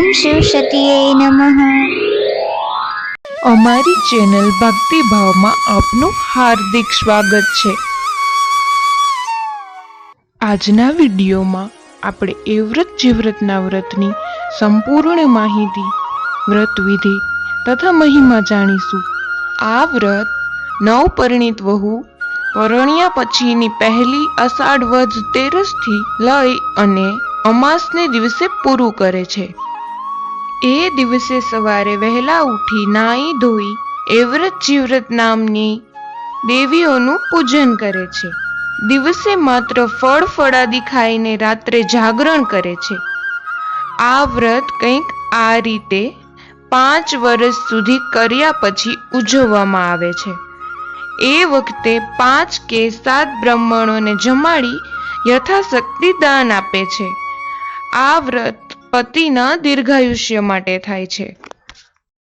ઓમ શિવ સતીએ નમઃ। અમારી ચેનલ ભક્તિભાવમાં આપનું હાર્દિક સ્વાગત છે। આજના વિડીયોમાં આપણે એ વ્રત જે વ્રતના વ્રતની સંપૂર્ણ માહિતી, વ્રત વિધિ તથા મહિમા જાણીશું। આ વ્રત નવપરિણીત વહુ પરણ્યા પછીની પહેલી અષાઢ વદ તેરસથી લઈ અને અમાસને દિવસે પૂરું કરે છે। એ દિવસે સવારે વહેલા ઉઠી નાઈ ધોઈ એ વ્રત જીવ્રત નામની દેવીઓનું પૂજન કરે છે। દિવસે માત્ર ફળ ફળાદી ખાઈને રાત્રે જાગરણ કરે છે। આ વ્રત કંઈક આ રીતે 5 વર્ષ સુધી કર્યા પછી ઉજવવામાં આવે છે। એ વખતે 5 કે 7 બ્રાહ્મણોને જમાડી યથાશક્તિ દાન આપે છે। આ વ્રત પતિના દીર્ઘાયુષ્ય માટે થાય છે।